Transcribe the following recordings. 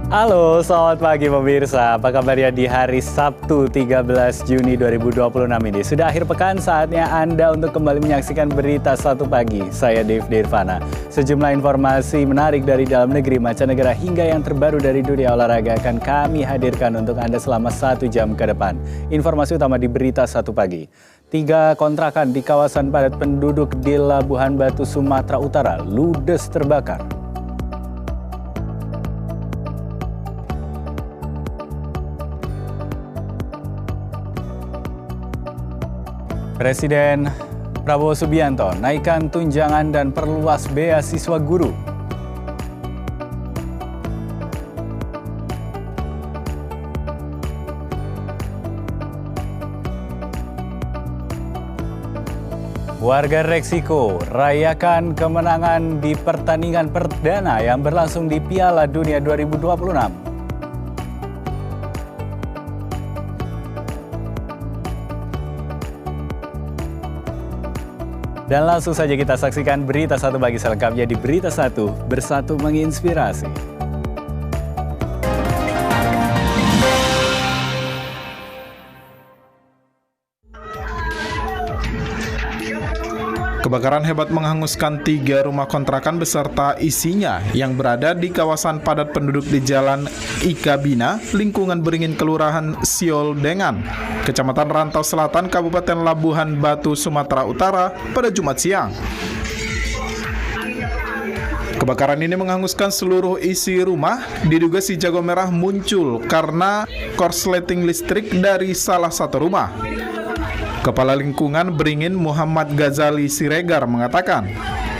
Halo, selamat pagi pemirsa. Apa kabarnya di hari Sabtu 13 Juni 2026 ini? Sudah akhir pekan, saatnya Anda untuk kembali menyaksikan Berita Satu Pagi. Saya Dev Dirvana. Sejumlah informasi menarik dari dalam negeri, mancanegara hingga yang terbaru dari dunia olahraga akan kami hadirkan untuk Anda selama 1 jam ke depan. Informasi utama di Berita Satu Pagi. 3 kontrakan di kawasan padat penduduk di Labuhan Batu, Sumatera Utara ludes terbakar. Presiden Prabowo Subianto naikkan tunjangan dan perluas beasiswa guru. Warga Meksiko rayakan kemenangan di pertandingan perdana yang berlangsung di Piala Dunia 2026. Dan langsung saja kita saksikan Berita Satu Pagi selengkapnya di Berita Satu, bersatu menginspirasi. Kebakaran hebat menghanguskan 3 rumah kontrakan beserta isinya yang berada di kawasan padat penduduk di Jalan Ikabina, lingkungan Beringin, Kelurahan Sioldengan, Kecamatan Rantau Selatan, Kabupaten Labuhan Batu, Sumatera Utara pada Jumat siang. Kebakaran ini menghanguskan seluruh isi rumah. Diduga si jago merah muncul karena korsleting listrik dari salah satu rumah. Kepala Lingkungan Beringin Muhammad Ghazali Siregar mengatakan,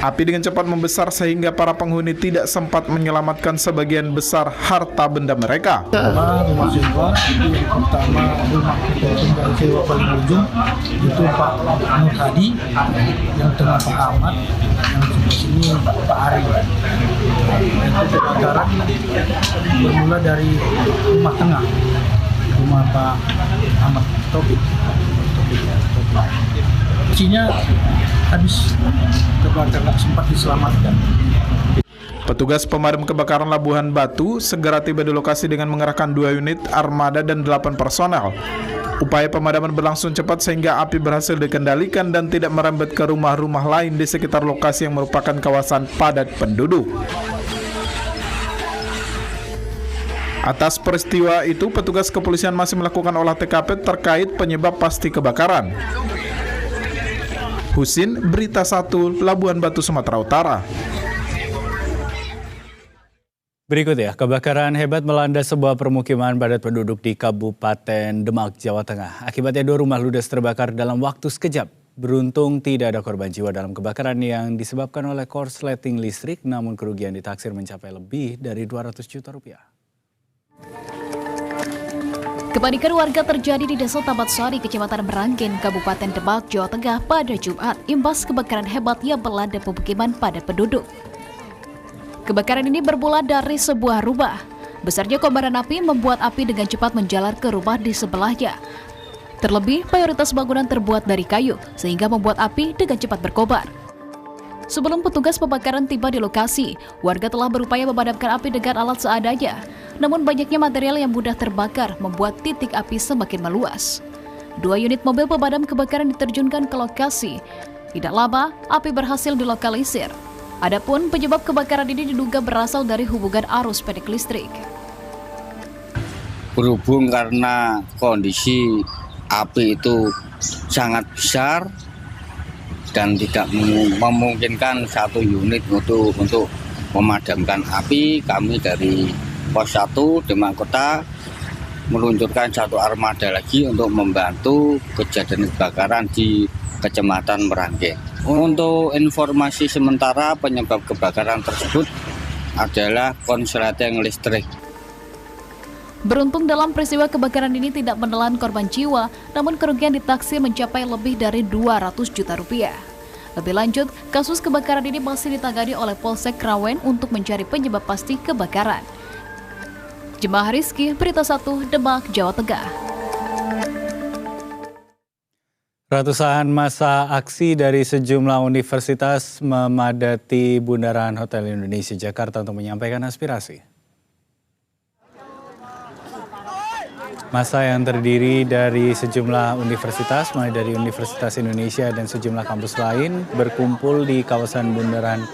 api dengan cepat membesar sehingga para penghuni tidak sempat menyelamatkan sebagian besar harta benda mereka. Rumah sewa itu yang pertama, rumah tinggal sewa paling ujung itu Pak Nur Hadi, yang tengah Pak Ahmad, yang di sini Pak Ari. Itu kebakaran bermula dari rumah tengah, rumah Pak Ahmad Taufik. Isinya habis terbakar, nggak sempat diselamatkan. Petugas pemadam kebakaran Labuhan Batu segera tiba di lokasi dengan mengerahkan 2 unit armada dan 8 personel. Upaya pemadaman berlangsung cepat sehingga api berhasil dikendalikan dan tidak merembet ke rumah-rumah lain di sekitar lokasi yang merupakan kawasan padat penduduk. Atas peristiwa itu, petugas kepolisian masih melakukan olah TKP terkait penyebab pasti kebakaran. Husin, Berita Satu, Labuhan Batu, Sumatera Utara. Berikut ya, kebakaran hebat melanda sebuah permukiman padat penduduk di Kabupaten Demak, Jawa Tengah. Akibatnya 2 rumah ludes terbakar dalam waktu sekejap. Beruntung tidak ada korban jiwa dalam kebakaran yang disebabkan oleh korsleting listrik, namun kerugian ditaksir mencapai lebih dari 200 juta rupiah. Kepanikan warga terjadi di Desa Tabat Sari, Kecamatan Meranggen, Kabupaten Demak, Jawa Tengah pada Jumat, imbas kebakaran hebat yang melanda pemukiman padat penduduk. Kebakaran ini bermula dari sebuah rumah. Besarnya kobaran api membuat api dengan cepat menjalar ke rumah di sebelahnya. Terlebih, mayoritas bangunan terbuat dari kayu, sehingga membuat api dengan cepat berkobar. Sebelum petugas pembakaran tiba di lokasi, warga telah berupaya memadamkan api dengan alat seadanya. Namun banyaknya material yang mudah terbakar membuat titik api semakin meluas. 2 unit mobil pemadam kebakaran diterjunkan ke lokasi. Tidak lama, api berhasil dilokalisir. Adapun penyebab kebakaran ini diduga berasal dari hubungan arus pendek listrik. Berhubung karena kondisi api itu sangat besar dan tidak memungkinkan 1 unit untuk memadamkan api, kami dari Pos 1 Demak Kota meluncurkan 1 armada lagi untuk membantu kejadian kebakaran di Kecamatan Meranggen. Untuk informasi sementara, penyebab kebakaran tersebut adalah korsleting listrik. Beruntung dalam peristiwa kebakaran ini tidak menelan korban jiwa, namun kerugian ditaksir mencapai lebih dari 200 juta rupiah. Lebih lanjut, kasus kebakaran ini masih ditangani oleh Polsek Krawen untuk mencari penyebab pasti kebakaran. Jemaah Rizky, Berita Satu, Demak, Jawa Tengah. Ratusan massa aksi dari sejumlah universitas memadati Bundaran Hotel Indonesia Jakarta untuk menyampaikan aspirasi. Massa yang terdiri dari sejumlah universitas, mulai dari Universitas Indonesia dan sejumlah kampus lain, berkumpul di kawasan Bundaran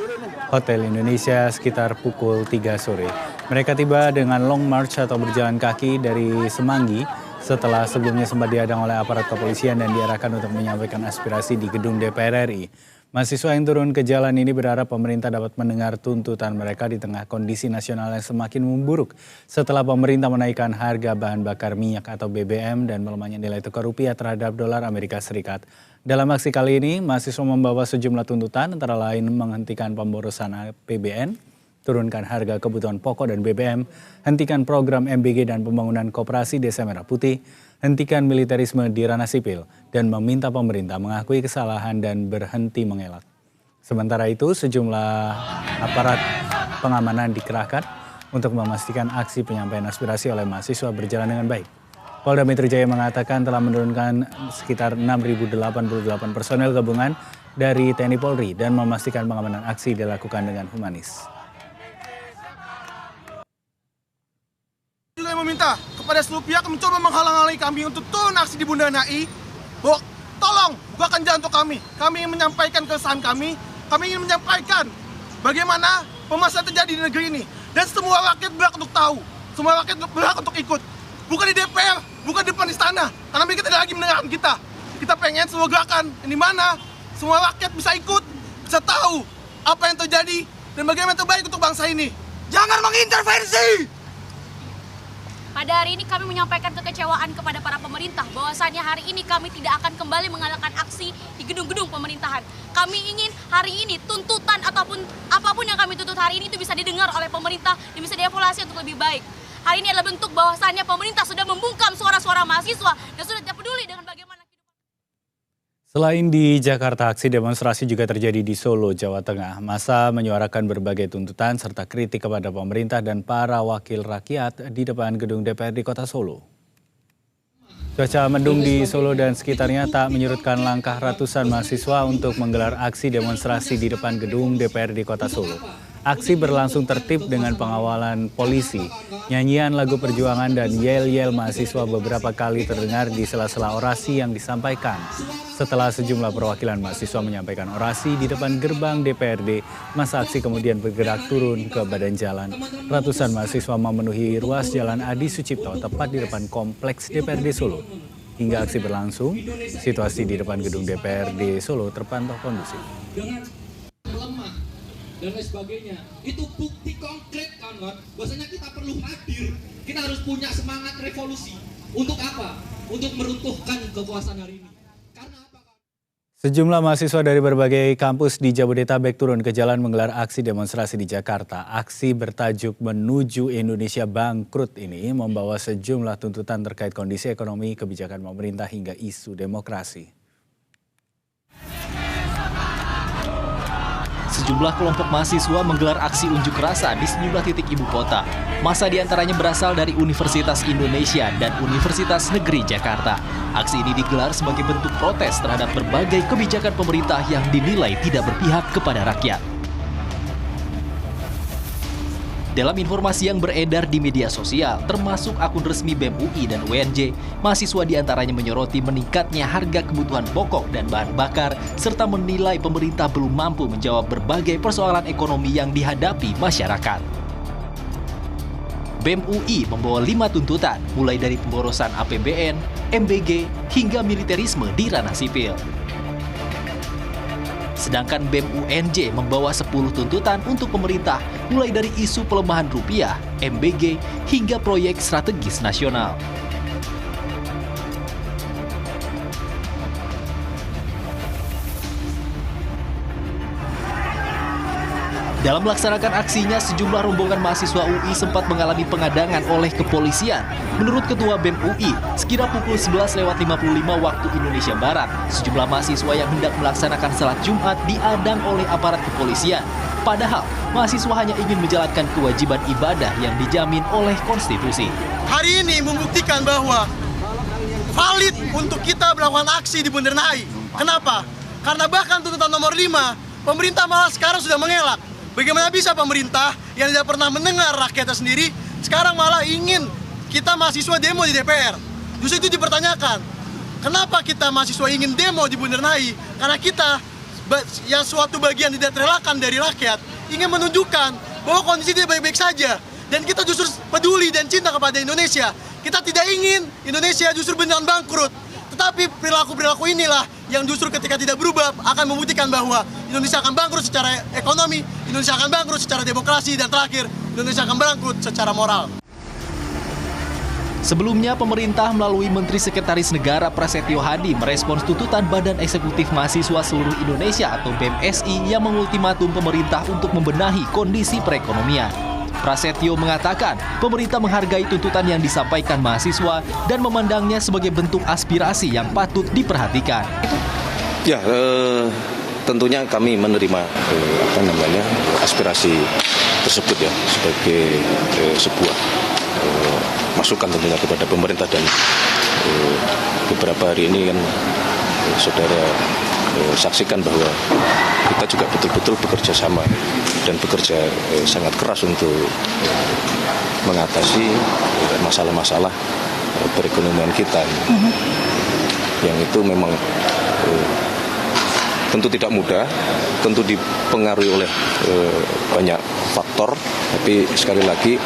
Hotel Indonesia sekitar pukul 3 sore. Mereka tiba dengan long march atau berjalan kaki dari Semanggi setelah sebelumnya sempat dihadang oleh aparat kepolisian dan diarahkan untuk menyampaikan aspirasi di gedung DPR RI. Mahasiswa yang turun ke jalan ini berharap pemerintah dapat mendengar tuntutan mereka di tengah kondisi nasional yang semakin memburuk setelah pemerintah menaikkan harga bahan bakar minyak atau BBM dan melemahnya nilai tukar rupiah terhadap dolar Amerika Serikat. Dalam aksi kali ini, mahasiswa membawa sejumlah tuntutan antara lain menghentikan pemborosan APBN, turunkan harga kebutuhan pokok dan BBM, hentikan program MBG dan pembangunan koperasi Desa Merah Putih, hentikan militerisme di ranah sipil, dan meminta pemerintah mengakui kesalahan dan berhenti mengelak. Sementara itu, sejumlah aparat pengamanan dikerahkan untuk memastikan aksi penyampaian aspirasi oleh mahasiswa berjalan dengan baik. Polda Metro Jaya mengatakan telah menurunkan sekitar 6.088 personel gabungan dari TNI Polri dan memastikan pengamanan aksi dilakukan dengan humanis. Juga meminta kepada seluruh pihak yang mencoba menghalang-halangi kami untuk turun aksi di Bundaran HI, bahwa tolong bukakan jalan untuk kami. Kami ingin menyampaikan keresahan kami ingin menyampaikan bagaimana permasalahan terjadi di negeri ini. Dan semua rakyat berhak untuk tahu, semua rakyat berhak untuk ikut. Bukan di DPR, bukan di depan istana, karena mereka tidak lagi mendengarkan kita. Kita pengen sebuah gerakan di mana semua rakyat bisa ikut, bisa tahu apa yang terjadi dan bagaimana terbaik untuk bangsa ini. Jangan mengintervensi! Pada hari ini kami menyampaikan kekecewaan kepada para pemerintah bahwasannya hari ini kami tidak akan kembali mengadakan aksi di gedung-gedung pemerintahan. Kami ingin hari ini tuntutan ataupun apapun yang kami tuntut hari ini itu bisa didengar oleh pemerintah dan bisa dievaluasi untuk lebih baik. Hari ini adalah bentuk bahwasannya pemerintah sudah membungkam suara-suara mahasiswa dan sudah tidak peduli dengan bagaimana. Selain di Jakarta, aksi demonstrasi juga terjadi di Solo, Jawa Tengah. Massa menyuarakan berbagai tuntutan serta kritik kepada pemerintah dan para wakil rakyat di depan gedung DPR di kota Solo. Cuaca mendung di Solo dan sekitarnya tak menyurutkan langkah ratusan mahasiswa untuk menggelar aksi demonstrasi di depan gedung DPR di kota Solo. Aksi berlangsung tertib dengan pengawalan polisi. Nyanyian lagu perjuangan dan yel-yel mahasiswa beberapa kali terdengar di sela-sela orasi yang disampaikan. Setelah sejumlah perwakilan mahasiswa menyampaikan orasi di depan gerbang DPRD, massa aksi kemudian bergerak turun ke badan jalan. Ratusan mahasiswa memenuhi ruas Jalan Adi Sucipto tepat di depan kompleks DPRD Solo. Hingga aksi berlangsung, situasi di depan gedung DPRD Solo terpantau kondusif. Dan lain sebagainya, itu bukti konkret kawan, bahwasanya kita perlu hadir, kita harus punya semangat revolusi. Untuk apa? Untuk meruntuhkan kekuasaan hari ini. Karena apa? Sejumlah mahasiswa dari berbagai kampus di Jabodetabek turun ke jalan menggelar aksi demonstrasi di Jakarta. Aksi bertajuk Menuju Indonesia Bangkrut ini membawa sejumlah tuntutan terkait kondisi ekonomi, kebijakan pemerintah hingga isu demokrasi. Sejumlah kelompok mahasiswa menggelar aksi unjuk rasa di sejumlah titik ibu kota. Massa diantaranya berasal dari Universitas Indonesia dan Universitas Negeri Jakarta. Aksi ini digelar sebagai bentuk protes terhadap berbagai kebijakan pemerintah yang dinilai tidak berpihak kepada rakyat. Dalam informasi yang beredar di media sosial, termasuk akun resmi BEM UI dan UNJ, mahasiswa diantaranya menyoroti meningkatnya harga kebutuhan pokok dan bahan bakar, serta menilai pemerintah belum mampu menjawab berbagai persoalan ekonomi yang dihadapi masyarakat. BEM UI membawa 5 tuntutan, mulai dari pemborosan APBN, MBG, hingga militerisme di ranah sipil. Sedangkan BEM UNJ membawa 10 tuntutan untuk pemerintah, mulai dari isu pelemahan rupiah, MBG, hingga proyek strategis nasional. Dalam melaksanakan aksinya, sejumlah rombongan mahasiswa UI sempat mengalami pengadangan oleh kepolisian. Menurut Ketua BEM UI, sekira pukul 11.55 waktu Indonesia Barat, sejumlah mahasiswa yang hendak melaksanakan salat Jumat diadang oleh aparat kepolisian. Padahal, mahasiswa hanya ingin menjalankan kewajiban ibadah yang dijamin oleh konstitusi. Hari ini membuktikan bahwa valid untuk kita melakukan aksi di Bundaran HI. Kenapa? Karena bahkan tuntutan nomor 5, pemerintah malah sekarang sudah mengelak. Bagaimana bisa pemerintah yang tidak pernah mendengar rakyatnya sendiri, sekarang malah ingin kita mahasiswa demo di DPR. Justru itu dipertanyakan. Kenapa kita mahasiswa ingin demo di Bundaran HI? Karena kita yang suatu bagian tidak terelakkan dari rakyat ingin menunjukkan bahwa kondisi tidak baik-baik saja. Dan kita justru peduli dan cinta kepada Indonesia. Kita tidak ingin Indonesia justru beneran bangkrut. Tetapi perilaku-perilaku inilah yang justru ketika tidak berubah akan membuktikan bahwa Indonesia akan bangkrut secara ekonomi, Indonesia akan bangkrut secara demokrasi, dan terakhir Indonesia akan bangkrut secara moral. Sebelumnya, pemerintah melalui Menteri Sekretaris Negara Prasetyo Hadi merespons tuntutan Badan Eksekutif Mahasiswa Seluruh Indonesia atau BEMSI yang mengultimatum pemerintah untuk membenahi kondisi perekonomian. Prasetyo mengatakan pemerintah menghargai tuntutan yang disampaikan mahasiswa dan memandangnya sebagai bentuk aspirasi yang patut diperhatikan. Ya, tentunya kami menerima aspirasi tersebut ya sebagai sebuah masukan tentunya kepada pemerintah, dan beberapa hari ini kan saudara saksikan bahwa kita juga betul-betul bekerja sama dan bekerja sangat keras untuk mengatasi masalah-masalah perekonomian kita yang itu memang tentu tidak mudah, tentu dipengaruhi oleh banyak faktor, tapi sekali lagi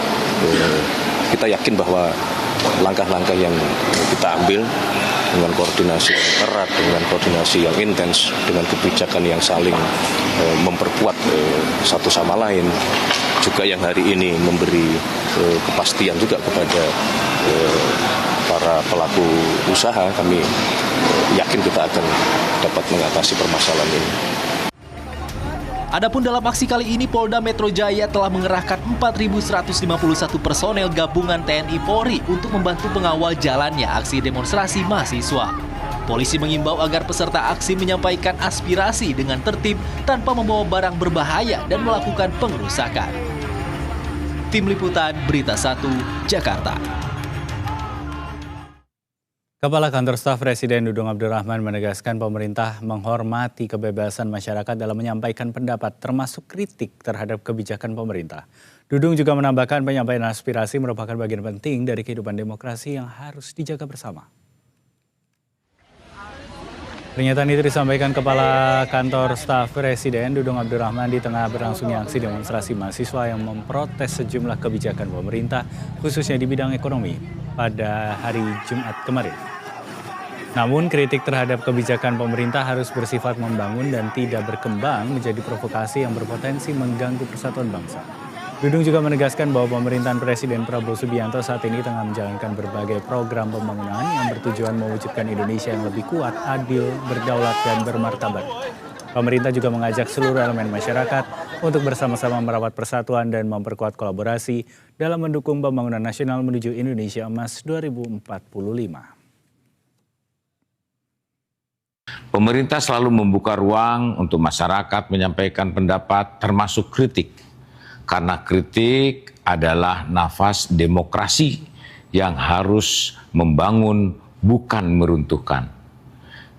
kita yakin bahwa langkah-langkah yang kita ambil dengan koordinasi yang erat, dengan koordinasi yang intens, dengan kebijakan yang saling memperkuat satu sama lain, juga yang hari ini memberi kepastian juga kepada para pelaku usaha, kami yakin kita akan dapat mengatasi permasalahan ini. Adapun dalam aksi kali ini, Polda Metro Jaya telah mengerahkan 4.151 personel gabungan TNI Polri untuk membantu pengawal jalannya aksi demonstrasi mahasiswa. Polisi mengimbau agar peserta aksi menyampaikan aspirasi dengan tertib tanpa membawa barang berbahaya dan melakukan pengerusakan. Tim Liputan Berita 1, Jakarta. Kepala Kantor Staf Presiden Dudung Abdul Rahman menegaskan pemerintah menghormati kebebasan masyarakat dalam menyampaikan pendapat termasuk kritik terhadap kebijakan pemerintah. Dudung juga menambahkan penyampaian aspirasi merupakan bagian penting dari kehidupan demokrasi yang harus dijaga bersama. Pernyataan itu disampaikan Kepala Kantor Staf Presiden Dudung Abdul Rahman di tengah berlangsungnya aksi demonstrasi mahasiswa yang memprotes sejumlah kebijakan pemerintah, khususnya di bidang ekonomi, pada hari Jumat kemarin. Namun kritik terhadap kebijakan pemerintah harus bersifat membangun dan tidak berkembang menjadi provokasi yang berpotensi mengganggu persatuan bangsa. Dudung juga menegaskan bahwa pemerintahan Presiden Prabowo Subianto saat ini tengah menjalankan berbagai program pembangunan yang bertujuan mewujudkan Indonesia yang lebih kuat, adil, berdaulat, dan bermartabat. Pemerintah juga mengajak seluruh elemen masyarakat untuk bersama-sama merawat persatuan dan memperkuat kolaborasi dalam mendukung pembangunan nasional menuju Indonesia Emas 2045. Pemerintah selalu membuka ruang untuk masyarakat menyampaikan pendapat termasuk kritik. Karena kritik adalah nafas demokrasi yang harus membangun bukan meruntuhkan.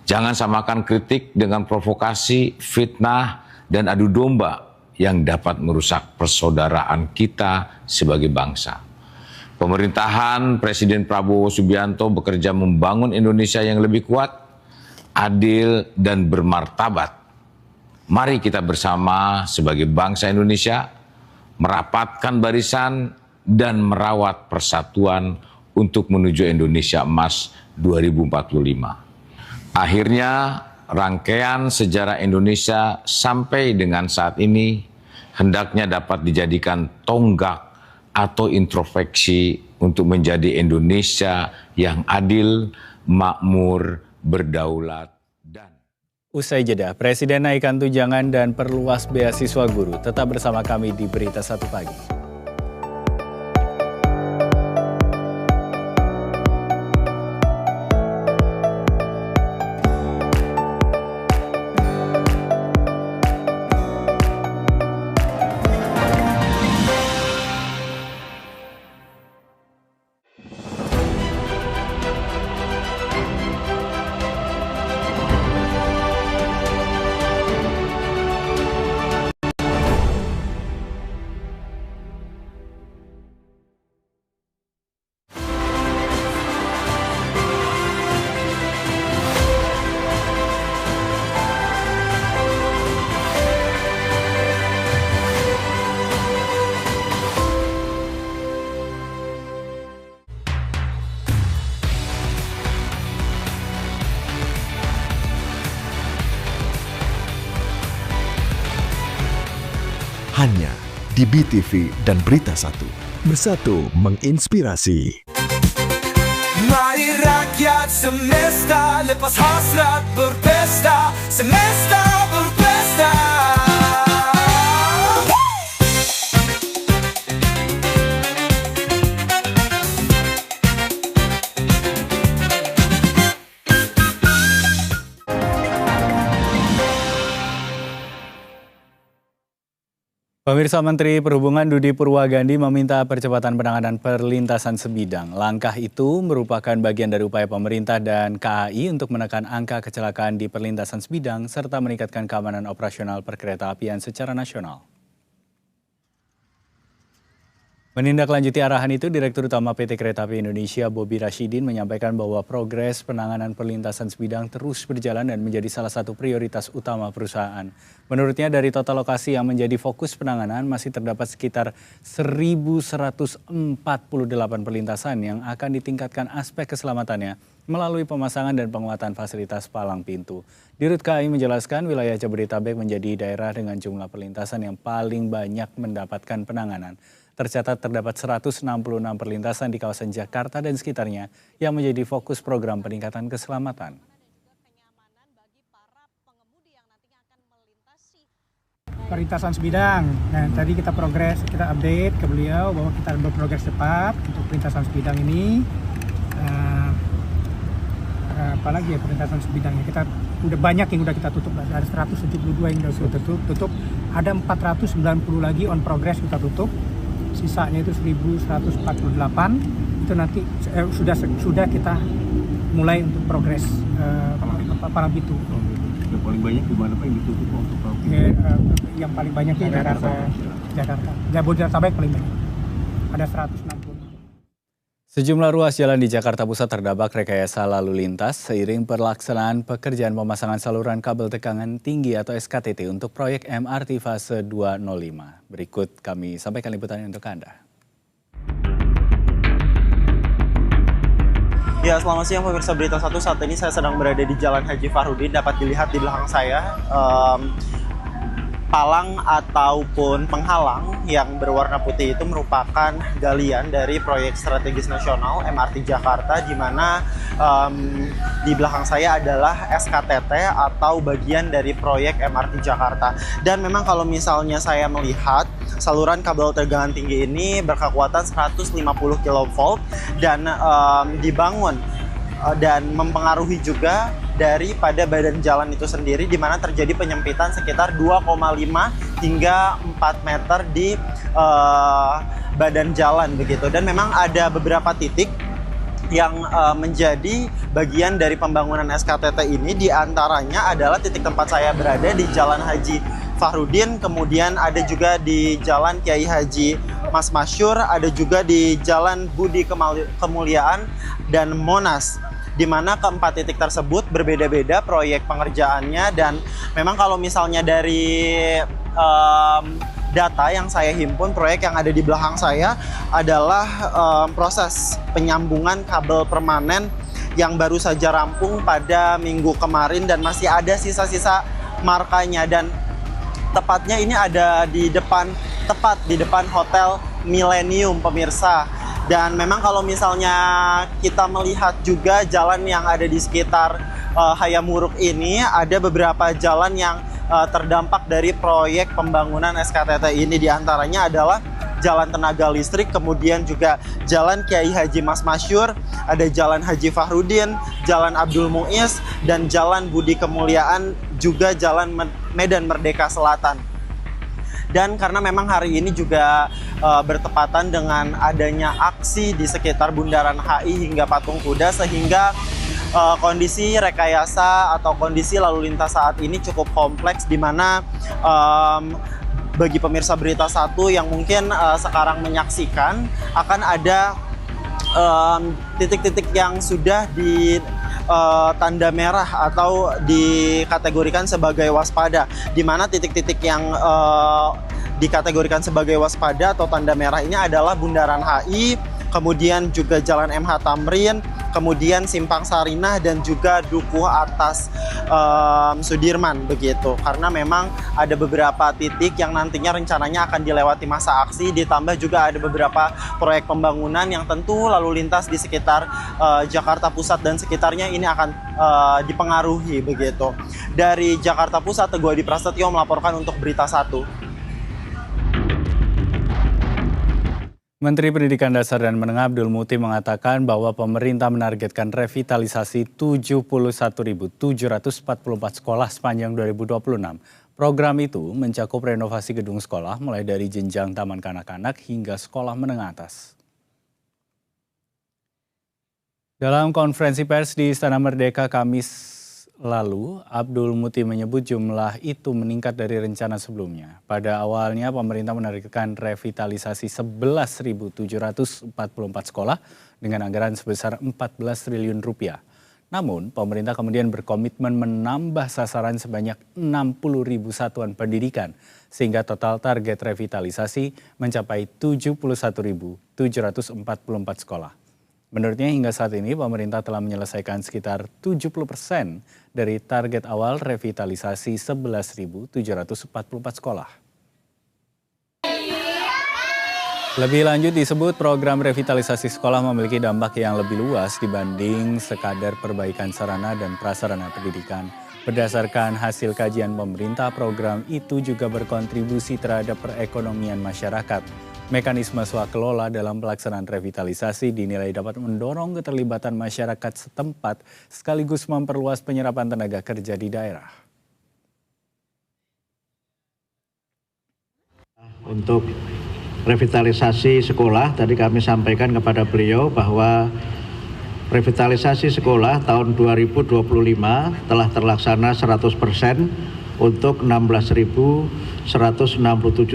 Jangan samakan kritik dengan provokasi, fitnah, dan adu domba yang dapat merusak persaudaraan kita sebagai bangsa. Pemerintahan Presiden Prabowo Subianto bekerja membangun Indonesia yang lebih kuat, adil, dan bermartabat. Mari kita bersama sebagai bangsa Indonesia merapatkan barisan dan merawat persatuan untuk menuju Indonesia Emas 2045. Akhirnya, rangkaian sejarah Indonesia sampai dengan saat ini hendaknya dapat dijadikan tonggak atau introspeksi untuk menjadi Indonesia yang adil, makmur, berdaulat, dan... Usai jeda, Presiden naikkan tunjangan dan perluas beasiswa guru. Tetap bersama kami di Berita 1 Pagi. hanya di BTV dan Berita 1. Bersatu menginspirasi. Mari rakyat semesta lepas hasrat berpesta, semesta berpesta. Pemirsa, Menteri Perhubungan Dudi Purwagandi meminta percepatan penanganan perlintasan sebidang. Langkah itu merupakan bagian dari upaya pemerintah dan KAI untuk menekan angka kecelakaan di perlintasan sebidang serta meningkatkan keamanan operasional perkeretaapian secara nasional. Menindaklanjuti arahan itu, Direktur Utama PT Kereta Api Indonesia Bobi Rashidin menyampaikan bahwa progres penanganan perlintasan sebidang terus berjalan dan menjadi salah satu prioritas utama perusahaan. Menurutnya, dari total lokasi yang menjadi fokus penanganan masih terdapat sekitar 1.148 perlintasan yang akan ditingkatkan aspek keselamatannya melalui pemasangan dan penguatan fasilitas palang pintu. Dirut KAI menjelaskan wilayah Jabodetabek menjadi daerah dengan jumlah perlintasan yang paling banyak mendapatkan penanganan. Tercatat terdapat 166 perlintasan di kawasan Jakarta dan sekitarnya yang menjadi fokus program peningkatan keselamatan. Perlintasan sebidang. Nah, tadi kita progres, kita update ke beliau bahwa kita berprogres cepat untuk perlintasan sebidang ini. Apalagi ya perlintasan sebidangnya, kita udah banyak yang udah kita tutup, ada 172 yang udah kita tutup, ada 490 lagi on progress kita tutup. Sisanya itu 1.148, itu nanti sudah kita mulai untuk progres palang pintu. Yang paling banyak di mana Pak yang ditutup untuk yang paling banyak di Jakarta. Jabodetabek paling banyak. Ada 160. Sejumlah ruas jalan di Jakarta Pusat terdampak rekayasa lalu lintas seiring pelaksanaan pekerjaan pemasangan saluran kabel tegangan tinggi atau SKTT untuk proyek MRT fase 205. Berikut kami sampaikan liputannya untuk Anda. Ya, selamat siang pemirsa Berita 1. Saat ini saya sedang berada di Jalan Haji Fahrudin. Dapat dilihat di belakang saya palang ataupun penghalang yang berwarna putih itu merupakan galian dari proyek strategis nasional MRT Jakarta, di mana di belakang saya adalah SKTT atau bagian dari proyek MRT Jakarta. Dan memang kalau misalnya saya melihat saluran kabel tegangan tinggi ini berkekuatan 150 kV dan dibangun dan mempengaruhi juga daripada badan jalan itu sendiri, di mana terjadi penyempitan sekitar 2,5 hingga 4 meter di badan jalan begitu. Dan memang ada beberapa titik yang menjadi bagian dari pembangunan SKTT ini, diantaranya adalah titik tempat saya berada di Jalan Haji Fahrudin, kemudian ada juga di Jalan Kiai Haji Mas Masyur, ada juga di Jalan Budi Kemuliaan dan Monas, di mana keempat titik tersebut berbeda-beda proyek pengerjaannya. Dan memang kalau misalnya dari data yang saya himpun, proyek yang ada di belakang saya adalah proses penyambungan kabel permanen yang baru saja rampung pada minggu kemarin dan masih ada sisa-sisa markanya, dan tepatnya ini ada tepat di depan Hotel Millennium pemirsa. Dan memang kalau misalnya kita melihat juga jalan yang ada di sekitar Hayamuruk ini, ada beberapa jalan yang terdampak dari proyek pembangunan SKTT ini. Di antaranya adalah Jalan Tenaga Listrik, kemudian juga Jalan Kiai Haji Mas Masyur, ada Jalan Haji Fahrudin, Jalan Abdul Muiz, dan Jalan Budi Kemuliaan, juga Jalan Medan Merdeka Selatan. Dan karena memang hari ini juga bertepatan dengan adanya aksi di sekitar Bundaran HI hingga Patung Kuda, sehingga kondisi rekayasa atau kondisi lalu lintas saat ini cukup kompleks, di mana bagi pemirsa Berita 1 yang mungkin sekarang menyaksikan, akan ada titik-titik yang sudah di tanda merah atau dikategorikan sebagai waspada, di mana titik-titik yang dikategorikan sebagai waspada atau tanda merah ini adalah Bundaran HI, kemudian juga Jalan MH Tamrin, kemudian Simpang Sarinah dan juga Dukuh Atas Sudirman begitu. Karena memang ada beberapa titik yang nantinya rencananya akan dilewati masa aksi, ditambah juga ada beberapa proyek pembangunan yang tentu lalu lintas di sekitar Jakarta Pusat dan sekitarnya ini akan dipengaruhi begitu. Dari Jakarta Pusat, Teguh Adi Prasetyo melaporkan untuk Berita 1. Menteri Pendidikan Dasar dan Menengah Abdul Muti mengatakan bahwa pemerintah menargetkan revitalisasi 71.744 sekolah sepanjang 2026. Program itu mencakup renovasi gedung sekolah mulai dari jenjang taman kanak-kanak hingga sekolah menengah atas. Dalam konferensi pers di Istana Merdeka Kamis lalu, Abdul Muti menyebut jumlah itu meningkat dari rencana sebelumnya. Pada awalnya pemerintah menargetkan revitalisasi 11.744 sekolah dengan anggaran sebesar 14 triliun rupiah. Namun pemerintah kemudian berkomitmen menambah sasaran sebanyak 60.000 satuan pendidikan sehingga total target revitalisasi mencapai 71.744 sekolah. Menurutnya hingga saat ini pemerintah telah menyelesaikan sekitar 70% dari target awal revitalisasi 11.744 sekolah. Lebih lanjut disebut program revitalisasi sekolah memiliki dampak yang lebih luas dibanding sekadar perbaikan sarana dan prasarana pendidikan. Berdasarkan hasil kajian pemerintah, program itu juga berkontribusi terhadap perekonomian masyarakat. Mekanisme swakelola dalam pelaksanaan revitalisasi dinilai dapat mendorong keterlibatan masyarakat setempat sekaligus memperluas penyerapan tenaga kerja di daerah. Untuk revitalisasi sekolah, tadi kami sampaikan kepada beliau bahwa revitalisasi sekolah tahun 2025 telah terlaksana 100% untuk 16.167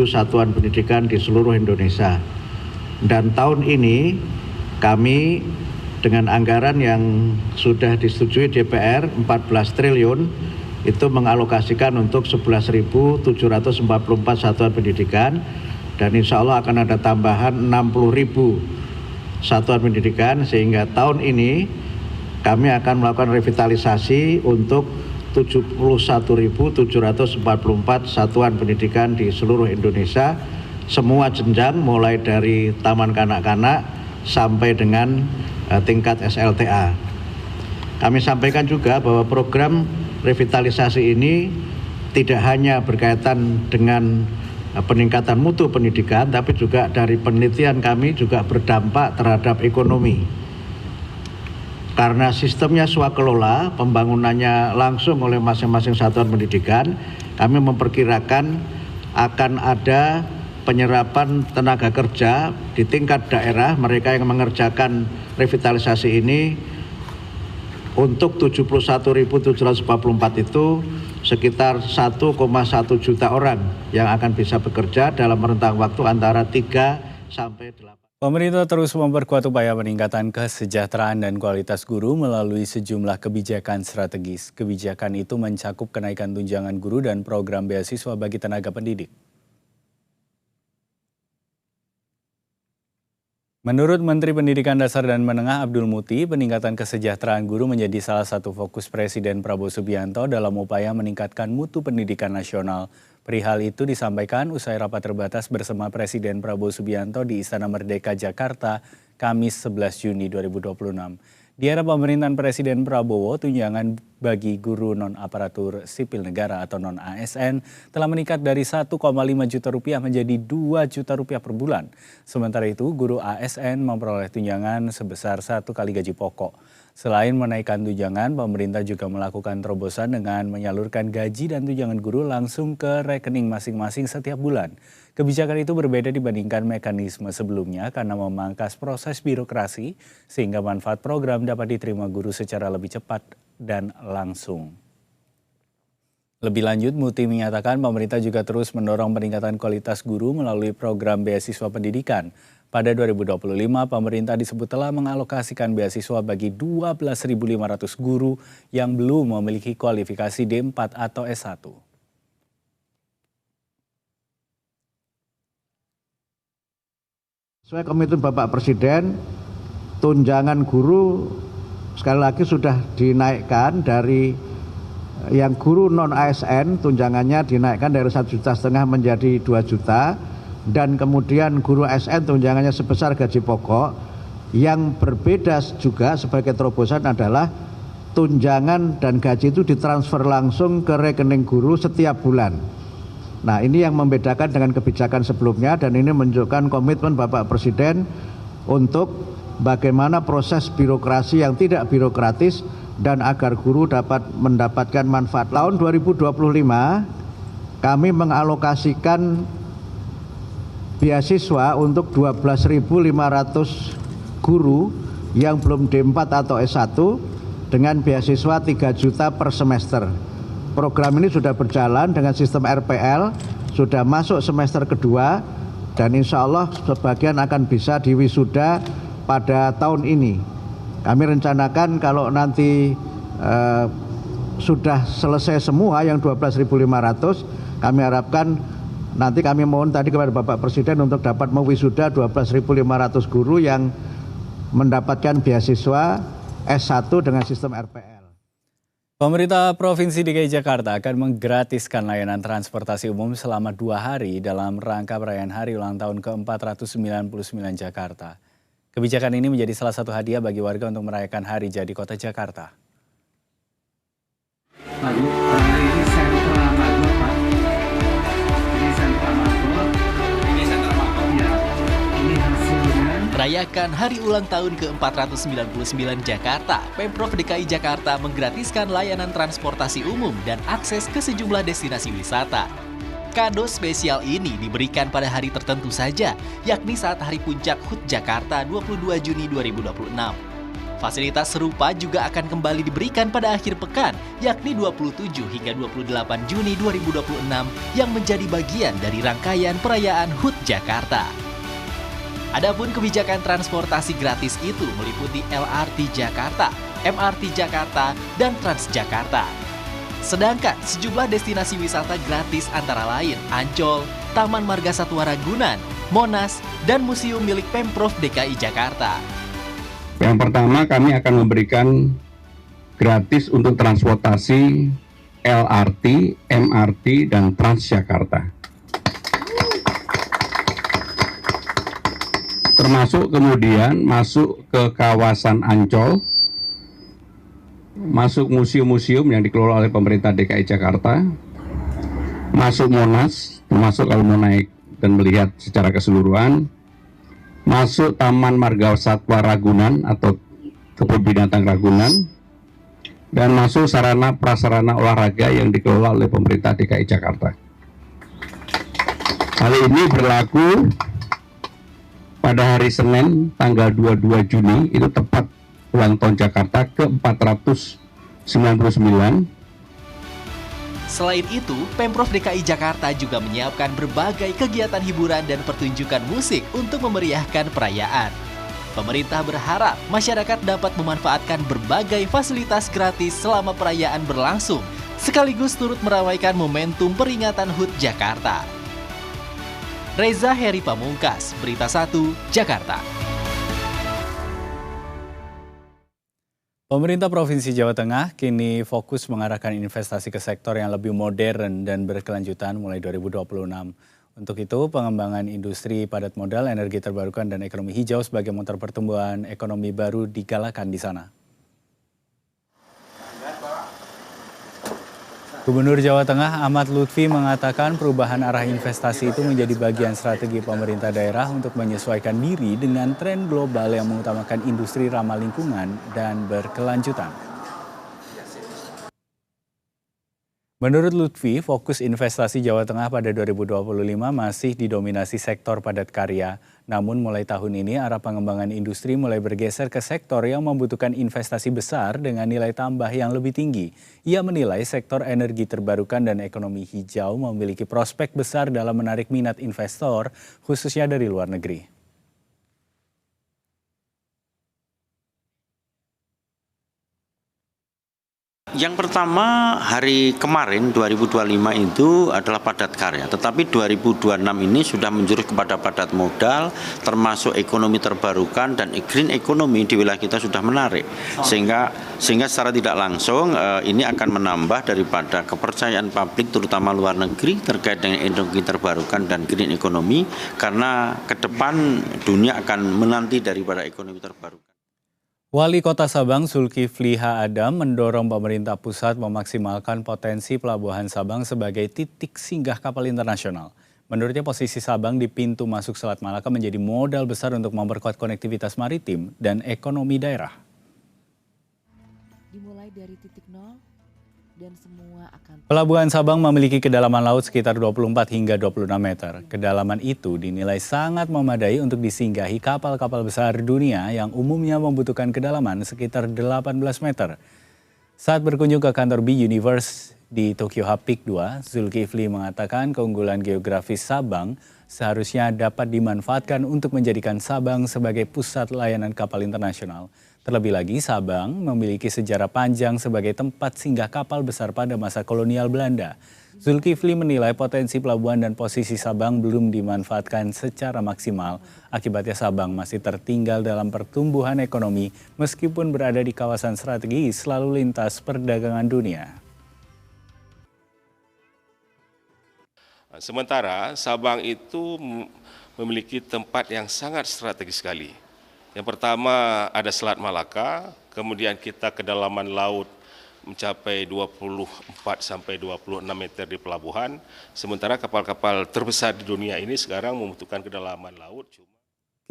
satuan pendidikan di seluruh Indonesia. Dan tahun ini kami dengan anggaran yang sudah disetujui DPR 14 triliun itu mengalokasikan untuk 11.744 satuan pendidikan dan insya Allah akan ada tambahan 60.000 satuan pendidikan sehingga tahun ini kami akan melakukan revitalisasi untuk 71.744 satuan pendidikan di seluruh Indonesia, semua jenjang mulai dari taman kanak-kanak sampai dengan tingkat SLTA. Kami sampaikan juga bahwa program revitalisasi ini tidak hanya berkaitan dengan peningkatan mutu pendidikan, tapi juga dari penelitian kami juga berdampak terhadap ekonomi. Karena sistemnya swakelola, pembangunannya langsung oleh masing-masing satuan pendidikan, kami memperkirakan akan ada penyerapan tenaga kerja di tingkat daerah, mereka yang mengerjakan revitalisasi ini untuk 71.744 itu sekitar 1,1 juta orang yang akan bisa bekerja dalam rentang waktu antara 3 sampai 8. Pemerintah terus memperkuat upaya peningkatan kesejahteraan dan kualitas guru melalui sejumlah kebijakan strategis. Kebijakan itu mencakup kenaikan tunjangan guru dan program beasiswa bagi tenaga pendidik. Menurut Menteri Pendidikan Dasar dan Menengah Abdul Muti, peningkatan kesejahteraan guru menjadi salah satu fokus Presiden Prabowo Subianto dalam upaya meningkatkan mutu pendidikan nasional. Perihal itu disampaikan usai rapat terbatas bersama Presiden Prabowo Subianto di Istana Merdeka, Jakarta, Kamis 11 Juni 2026. Di era pemerintahan Presiden Prabowo, tunjangan bagi guru non-aparatur sipil negara atau non-ASN telah meningkat dari 1,5 juta rupiah menjadi 2 juta rupiah per bulan. Sementara itu, guru ASN memperoleh tunjangan sebesar 1 kali gaji pokok. Selain menaikkan tunjangan, pemerintah juga melakukan terobosan dengan menyalurkan gaji dan tunjangan guru langsung ke rekening masing-masing setiap bulan. Kebijakan itu berbeda dibandingkan mekanisme sebelumnya karena memangkas proses birokrasi sehingga manfaat program dapat diterima guru secara lebih cepat dan langsung. Lebih lanjut, Muti menyatakan pemerintah juga terus mendorong peningkatan kualitas guru melalui program beasiswa pendidikan. Pada 2025, pemerintah disebut telah mengalokasikan beasiswa bagi 12.500 guru yang belum memiliki kualifikasi D4 atau S1. Sesuai komitmen Bapak Presiden, tunjangan guru sekali lagi sudah dinaikkan dari yang guru non ASN, tunjangannya dinaikkan dari 1,5 juta menjadi 2 juta, dan kemudian guru ASN tunjangannya sebesar gaji pokok. Yang berbeda juga sebagai terobosan adalah tunjangan dan gaji itu ditransfer langsung ke rekening guru setiap bulan. Nah, ini yang membedakan dengan kebijakan sebelumnya, dan ini menunjukkan komitmen Bapak Presiden untuk bagaimana proses birokrasi yang tidak birokratis dan agar guru dapat mendapatkan manfaat. Tahun 2025 kami mengalokasikan beasiswa untuk 12.500 guru yang belum D4 atau S1 dengan beasiswa 3 juta per semester. Program ini sudah berjalan dengan sistem RPL, sudah masuk semester kedua, dan insya Allah sebagian akan bisa diwisuda pada tahun ini. Kami rencanakan kalau nanti sudah selesai semua yang 12.500, kami harapkan nanti kami mohon tadi kepada Bapak Presiden untuk dapat mewisuda 12.500 guru yang mendapatkan beasiswa S1 dengan sistem RPL. Pemerintah Provinsi DKI Jakarta akan menggratiskan layanan transportasi umum selama 2 hari dalam rangka perayaan Hari Ulang Tahun ke-499 Jakarta. Kebijakan ini menjadi salah satu hadiah bagi warga untuk merayakan Hari Jadi Kota Jakarta. Ini sentra Magor, Pak. Ini sentra Magor. Ini sentra Magor. Ya. Ini hasilnya. Merayakan Hari Ulang Tahun ke-499 Jakarta, Pemprov DKI Jakarta menggratiskan layanan transportasi umum dan akses ke sejumlah destinasi wisata. Kado spesial ini diberikan pada hari tertentu saja, yakni saat Hari Puncak HUT Jakarta 22 Juni 2026. Fasilitas serupa juga akan kembali diberikan pada akhir pekan, yakni 27 hingga 28 Juni 2026 yang menjadi bagian dari rangkaian perayaan HUT Jakarta. Adapun kebijakan transportasi gratis itu meliputi LRT Jakarta, MRT Jakarta, dan Transjakarta. Sedangkan sejumlah destinasi wisata gratis antara lain Ancol, Taman Marga Satwa Ragunan, Monas, dan museum milik Pemprov DKI Jakarta. Yang pertama, kami akan memberikan gratis untuk transportasi LRT, MRT, dan Transjakarta. Termasuk kemudian masuk ke kawasan Ancol, masuk museum-museum yang dikelola oleh pemerintah DKI Jakarta, masuk Monas, termasuk kalau mau naik dan melihat secara keseluruhan, masuk Taman Marga Satwa Ragunan atau Kebun Binatang Ragunan, dan masuk sarana prasarana olahraga yang dikelola oleh pemerintah DKI Jakarta. Hal ini berlaku pada hari Senin tanggal 22 Juni, itu tepat ulang tahun Jakarta ke-499. Selain itu, Pemprov DKI Jakarta juga menyiapkan berbagai kegiatan hiburan dan pertunjukan musik untuk memeriahkan perayaan. Pemerintah berharap masyarakat dapat memanfaatkan berbagai fasilitas gratis selama perayaan berlangsung, sekaligus turut meramaikan momentum peringatan HUT Jakarta. Reza Heri Pamungkas, Berita 1, Jakarta. Pemerintah Provinsi Jawa Tengah kini fokus mengarahkan investasi ke sektor yang lebih modern dan berkelanjutan mulai 2026. Untuk itu, pengembangan industri padat modal, energi terbarukan, dan ekonomi hijau sebagai motor pertumbuhan ekonomi baru digalakan di sana. Gubernur Jawa Tengah Ahmad Lutfi mengatakan perubahan arah investasi itu menjadi bagian strategi pemerintah daerah untuk menyesuaikan diri dengan tren global yang mengutamakan industri ramah lingkungan dan berkelanjutan. Menurut Lutfi, fokus investasi Jawa Tengah pada 2025 masih didominasi sektor padat karya. Namun mulai tahun ini arah pengembangan industri mulai bergeser ke sektor yang membutuhkan investasi besar dengan nilai tambah yang lebih tinggi. Ia menilai sektor energi terbarukan dan ekonomi hijau memiliki prospek besar dalam menarik minat investor, khususnya dari luar negeri. Yang pertama, hari kemarin 2025 itu adalah padat karya, tetapi 2026 ini sudah menjurus kepada padat modal, termasuk ekonomi terbarukan dan green economy di wilayah kita sudah menarik, sehingga secara tidak langsung ini akan menambah daripada kepercayaan publik terutama luar negeri terkait dengan energi terbarukan dan green economy, karena ke depan dunia akan menanti daripada ekonomi terbarukan. Wali Kota Sabang Zulkifli H. Adam mendorong pemerintah pusat memaksimalkan potensi pelabuhan Sabang sebagai titik singgah kapal internasional. Menurutnya posisi Sabang di pintu masuk Selat Malaka menjadi modal besar untuk memperkuat konektivitas maritim dan ekonomi daerah. Dimulai dari titik nol dan semua akan... Pelabuhan Sabang memiliki kedalaman laut sekitar 24 hingga 26 meter. Kedalaman itu dinilai sangat memadai untuk disinggahi kapal-kapal besar dunia yang umumnya membutuhkan kedalaman sekitar 18 meter. Saat berkunjung ke kantor B-Universe di Tokyo Hub Peak 2, Zulkifli mengatakan keunggulan geografis Sabang seharusnya dapat dimanfaatkan untuk menjadikan Sabang sebagai pusat layanan kapal internasional. Terlebih lagi, Sabang memiliki sejarah panjang sebagai tempat singgah kapal besar pada masa kolonial Belanda. Zulkifli menilai potensi pelabuhan dan posisi Sabang belum dimanfaatkan secara maksimal. Akibatnya Sabang masih tertinggal dalam pertumbuhan ekonomi meskipun berada di kawasan strategis lalu lintas perdagangan dunia. Sementara Sabang itu memiliki tempat yang sangat strategis sekali. Yang pertama ada Selat Malaka, kemudian kita kedalaman laut mencapai 24 sampai 26 meter di pelabuhan. Sementara kapal-kapal terbesar di dunia ini sekarang membutuhkan kedalaman laut.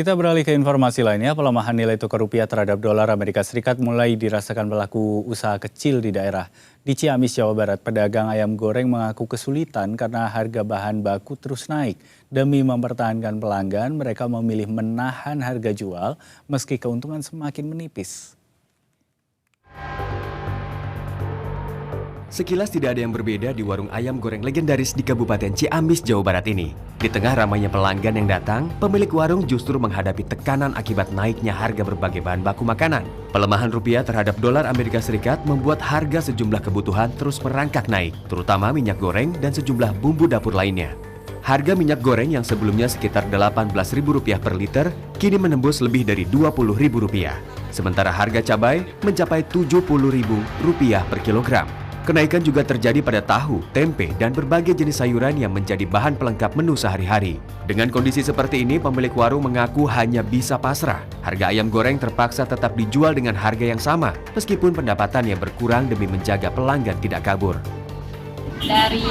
Kita beralih ke informasi lainnya, pelemahan nilai tukar rupiah terhadap dolar Amerika Serikat mulai dirasakan pelaku usaha kecil di daerah. Di Ciamis, Jawa Barat, pedagang ayam goreng mengaku kesulitan karena harga bahan baku terus naik. Demi mempertahankan pelanggan, mereka memilih menahan harga jual meski keuntungan semakin menipis. Sekilas tidak ada yang berbeda di warung ayam goreng legendaris di Kabupaten Ciamis, Jawa Barat ini. Di tengah ramainya pelanggan yang datang, pemilik warung justru menghadapi tekanan akibat naiknya harga berbagai bahan baku makanan. Pelemahan rupiah terhadap dolar Amerika Serikat membuat harga sejumlah kebutuhan terus merangkak naik, terutama minyak goreng dan sejumlah bumbu dapur lainnya. Harga minyak goreng yang sebelumnya sekitar Rp18.000 per liter, kini menembus lebih dari Rp20.000. Sementara harga cabai mencapai Rp70.000 per kilogram. Kenaikan juga terjadi pada tahu, tempe, dan berbagai jenis sayuran yang menjadi bahan pelengkap menu sehari-hari. Dengan kondisi seperti ini, pemilik warung mengaku hanya bisa pasrah. Harga ayam goreng terpaksa tetap dijual dengan harga yang sama, meskipun pendapatan yang berkurang demi menjaga pelanggan tidak kabur. Dari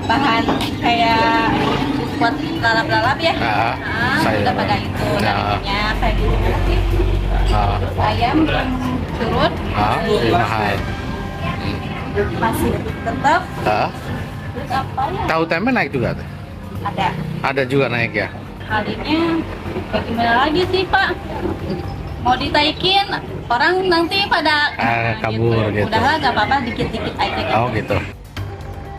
bahan kayak buat lalap-lalap ya, udah pada itu, nantinya kayak gitu. Ayam turun, mahal. Masih tetap. Terus apa ya? Tahu tempe naik juga? Ada. Ada juga naik ya? Harinya bagaimana lagi sih Pak? Mau ditaikin, orang nanti pada kabur gitu. Udahlah gak apa-apa, dikit-dikit aja gitu. Oh gitu.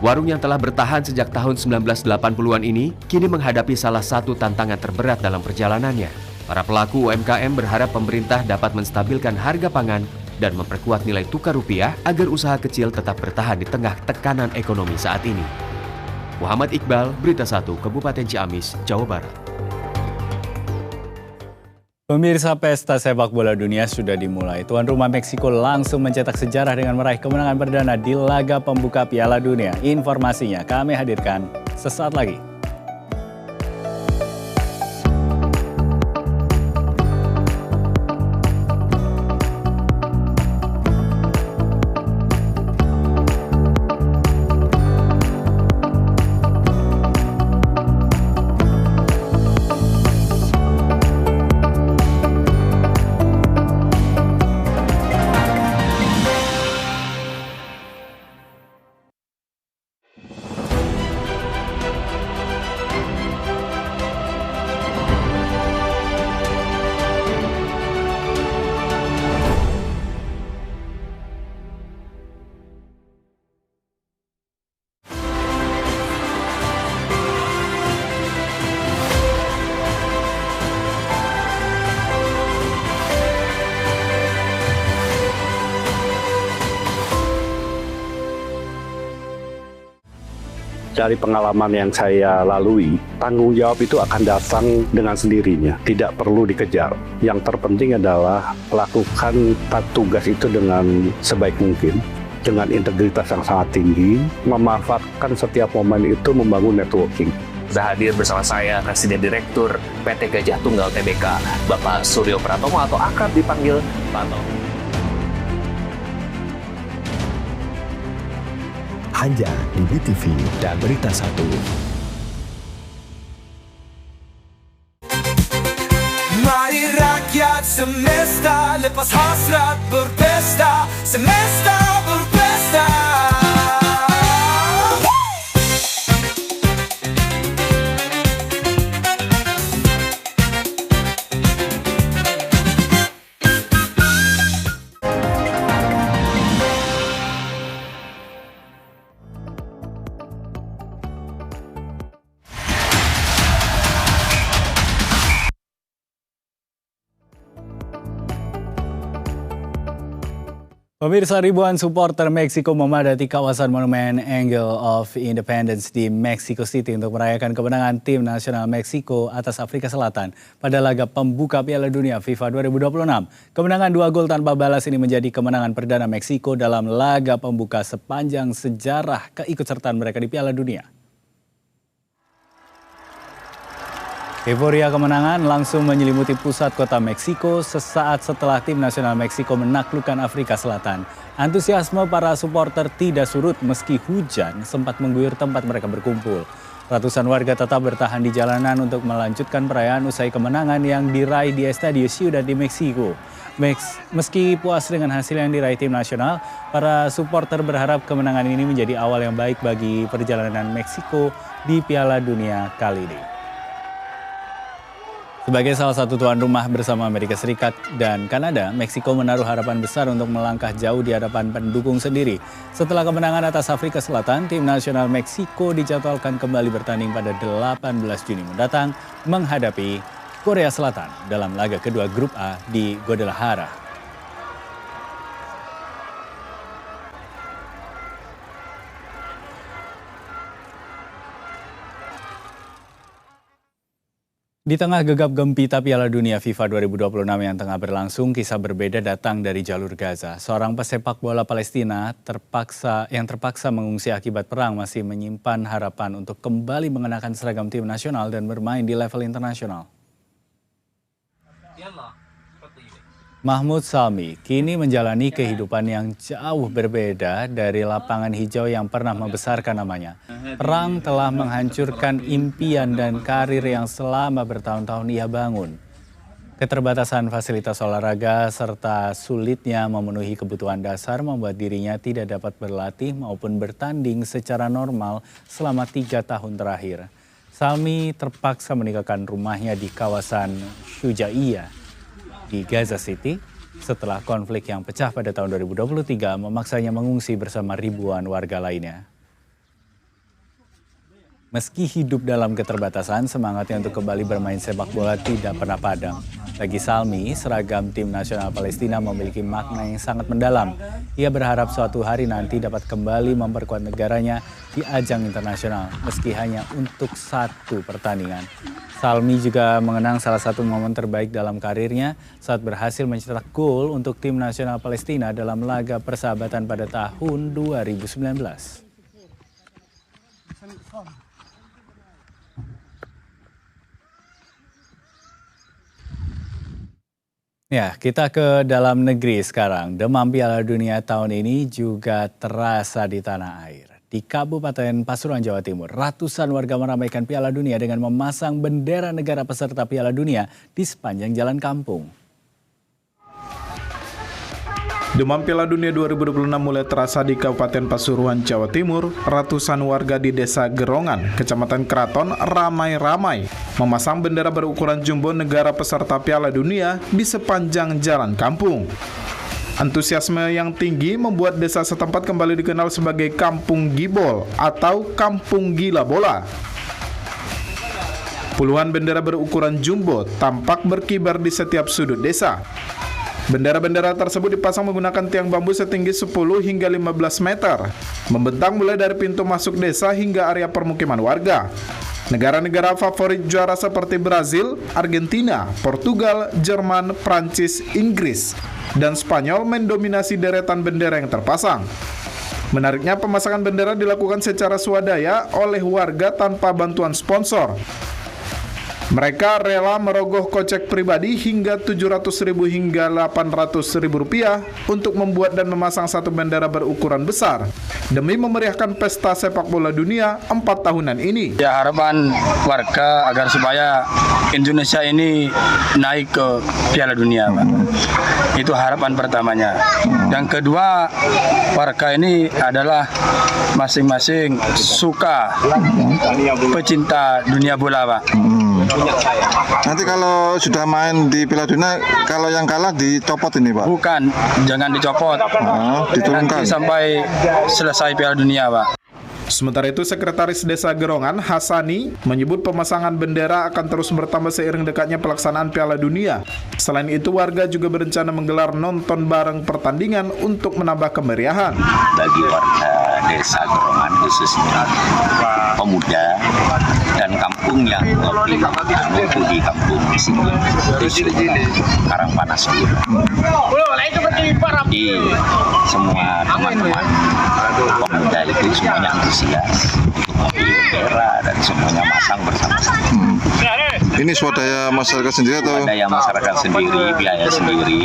Warung yang telah bertahan sejak tahun 1980-an ini kini menghadapi salah satu tantangan terberat dalam perjalanannya. Para pelaku UMKM berharap pemerintah dapat menstabilkan harga pangan dan memperkuat nilai tukar rupiah agar usaha kecil tetap bertahan di tengah tekanan ekonomi saat ini. Muhammad Iqbal, Berita 1, Kabupaten Ciamis, Jawa Barat. Pemirsa, pesta sepak bola dunia sudah dimulai. Tuan rumah Meksiko langsung mencetak sejarah dengan meraih kemenangan perdana di laga pembuka Piala Dunia. Informasinya kami hadirkan sesaat lagi. Dari pengalaman yang saya lalui, tanggung jawab itu akan datang dengan sendirinya, tidak perlu dikejar. Yang terpenting adalah melakukan tugas itu dengan sebaik mungkin, dengan integritas yang sangat tinggi, memanfaatkan setiap momen itu membangun networking. Sudah hadir bersama saya Presiden Direktur PT Gajah Tunggal Tbk, Bapak Suryo Pratomo atau akrab dipanggil Pak Tom. Hanya di BTV dan Berita 1. Mari rakyat semesta lepas hasrat berpesta, semesta berpesta. Pemirsa, ribuan supporter Meksiko memadati kawasan Monumen Angel of Independence di Mexico City untuk merayakan kemenangan tim nasional Meksiko atas Afrika Selatan pada laga pembuka Piala Dunia FIFA 2026. Kemenangan 2 gol tanpa balas ini menjadi kemenangan perdana Meksiko dalam laga pembuka sepanjang sejarah keikutsertaan mereka di Piala Dunia. Euforia kemenangan langsung menyelimuti pusat kota Meksiko sesaat setelah tim nasional Meksiko menaklukkan Afrika Selatan. Antusiasme para supporter tidak surut meski hujan sempat mengguyur tempat mereka berkumpul. Ratusan warga tetap bertahan di jalanan untuk melanjutkan perayaan usai kemenangan yang diraih di Estadio Ciudad de Mexico. Meski puas dengan hasil yang diraih tim nasional, para supporter berharap kemenangan ini menjadi awal yang baik bagi perjalanan Meksiko di Piala Dunia kali ini. Sebagai salah satu tuan rumah bersama Amerika Serikat dan Kanada, Meksiko menaruh harapan besar untuk melangkah jauh di hadapan pendukung sendiri. Setelah kemenangan atas Afrika Selatan, tim nasional Meksiko dijadwalkan kembali bertanding pada 18 Juni mendatang menghadapi Korea Selatan dalam laga kedua Grup A di Guadalajara. Di tengah gegap gempita Piala Dunia FIFA 2026 yang tengah berlangsung, kisah berbeda datang dari jalur Gaza. Seorang pesepak bola Palestina yang terpaksa mengungsi akibat perang masih menyimpan harapan untuk kembali mengenakan seragam tim nasional dan bermain di level internasional. Mahmud Salmi kini menjalani kehidupan yang jauh berbeda dari lapangan hijau yang pernah membesarkan namanya. Perang telah menghancurkan impian dan karir yang selama bertahun-tahun ia bangun. Keterbatasan fasilitas olahraga serta sulitnya memenuhi kebutuhan dasar membuat dirinya tidak dapat berlatih maupun bertanding secara normal selama 3 tahun terakhir. Salmi terpaksa meninggalkan rumahnya di kawasan Shujaiyah di Gaza City setelah konflik yang pecah pada tahun 2023 memaksanya mengungsi bersama ribuan warga lainnya. Meski hidup dalam keterbatasan, semangatnya untuk kembali bermain sepak bola tidak pernah padam. Bagi Salmi, seragam tim nasional Palestina memiliki makna yang sangat mendalam. Ia berharap suatu hari nanti dapat kembali memperkuat negaranya di ajang internasional, meski hanya untuk 1 pertandingan. Salmi juga mengenang salah satu momen terbaik dalam karirnya saat berhasil mencetak gol untuk tim nasional Palestina dalam laga persahabatan pada tahun 2019. Ya, kita ke dalam negeri sekarang. Demam Piala Dunia tahun ini juga terasa di tanah air. Di Kabupaten Pasuruan, Jawa Timur, ratusan warga meramaikan Piala Dunia dengan memasang bendera negara peserta Piala Dunia di sepanjang jalan kampung. Demam Piala Dunia 2026 mulai terasa di Kabupaten Pasuruan, Jawa Timur. Ratusan warga di Desa Gerongan, Kecamatan Keraton, ramai-ramai memasang bendera berukuran jumbo negara peserta Piala Dunia di sepanjang jalan kampung. Antusiasme yang tinggi membuat desa setempat kembali dikenal sebagai Kampung Gibol atau Kampung Gila Bola. Puluhan bendera berukuran jumbo tampak berkibar di setiap sudut desa. Bendera-bendera tersebut dipasang menggunakan tiang bambu setinggi 10 hingga 15 meter, membentang mulai dari pintu masuk desa hingga area permukiman warga. Negara-negara favorit juara seperti Brazil, Argentina, Portugal, Jerman, Prancis, Inggris, dan Spanyol mendominasi deretan bendera yang terpasang. Menariknya, pemasangan bendera dilakukan secara swadaya oleh warga tanpa bantuan sponsor. Mereka rela merogoh kocek pribadi hingga Rp700.000 hingga Rp800.000 untuk membuat dan memasang satu bendera berukuran besar demi memeriahkan pesta sepak bola dunia 4 tahunan ini. Ya, harapan warga agar supaya Indonesia ini naik ke Piala Dunia, Pak. Itu harapan pertamanya. Yang kedua, warga ini adalah masing-masing suka pecinta dunia bola, Pak. Nanti kalau sudah main di Piala Dunia, kalau yang kalah dicopot ini, Pak? Bukan, jangan dicopot. Diturunkan. Nanti sampai selesai Piala Dunia, Pak. Sementara itu, Sekretaris Desa Gerongan, Hasani, menyebut pemasangan bendera akan terus bertambah seiring dekatnya pelaksanaan Piala Dunia. Selain itu, warga juga berencana menggelar nonton bareng pertandingan untuk menambah kemeriahan. Bagi warga Desa Gerongan, khususnya pemuda dan kampung yang lebih di kampung sini, Karangpanas dulu. Di semua teman-teman pemuda itu semuanya antusias untuk membeli bendera dan semuanya masang bersama-sama. Ini swadaya masyarakat sendiri atau? Swadaya masyarakat sendiri, biaya sendiri.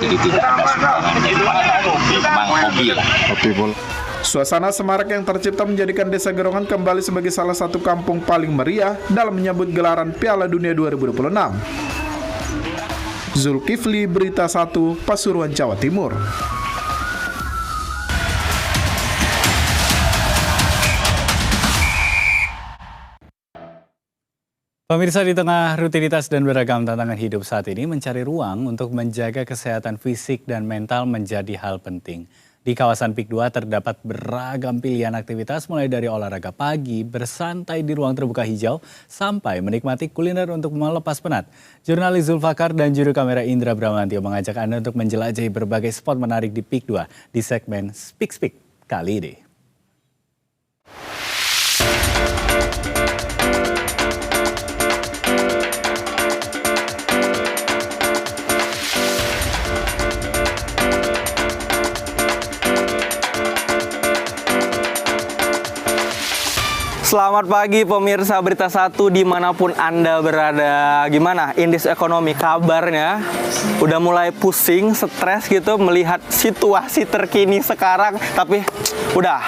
Jadi tidak ada sumbangan dari memang hobi lah. Hobi bola. Suasana semarak yang tercipta menjadikan Desa Gerongan kembali sebagai salah satu kampung paling meriah dalam menyambut gelaran Piala Dunia 2026. Zulkifli, Berita 1, Pasuruan, Jawa Timur. Pemirsa, di tengah rutinitas dan beragam tantangan hidup saat ini, mencari ruang untuk menjaga kesehatan fisik dan mental menjadi hal penting. Di kawasan PIK 2 terdapat beragam pilihan aktivitas mulai dari olahraga pagi, bersantai di ruang terbuka hijau, sampai menikmati kuliner untuk melepas penat. Jurnalis Zulfakar dan juru kamera Indra Bramantio mengajak Anda untuk menjelajahi berbagai spot menarik di PIK 2 di segmen Speak Speak kali ini. Selamat pagi pemirsa Berita 1 dimanapun Anda berada. Gimana indeks ekonomi kabarnya? Udah mulai pusing, stres gitu melihat situasi terkini sekarang. Tapi udah,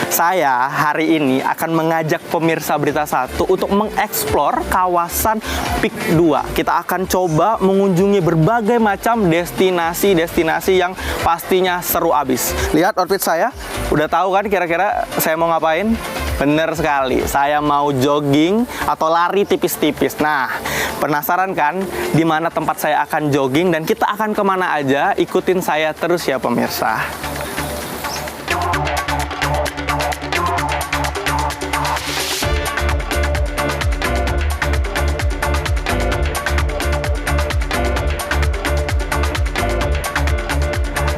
saya hari ini akan mengajak pemirsa Berita 1 untuk mengeksplor kawasan PIK 2. Kita akan coba mengunjungi berbagai macam destinasi-destinasi yang pastinya seru abis. Lihat outfit saya, udah tahu kan kira-kira saya mau ngapain? Bener sekali, saya mau jogging atau lari tipis-tipis. Nah, penasaran kan di mana tempat saya akan jogging dan kita akan kemana aja? Ikutin saya terus ya pemirsa.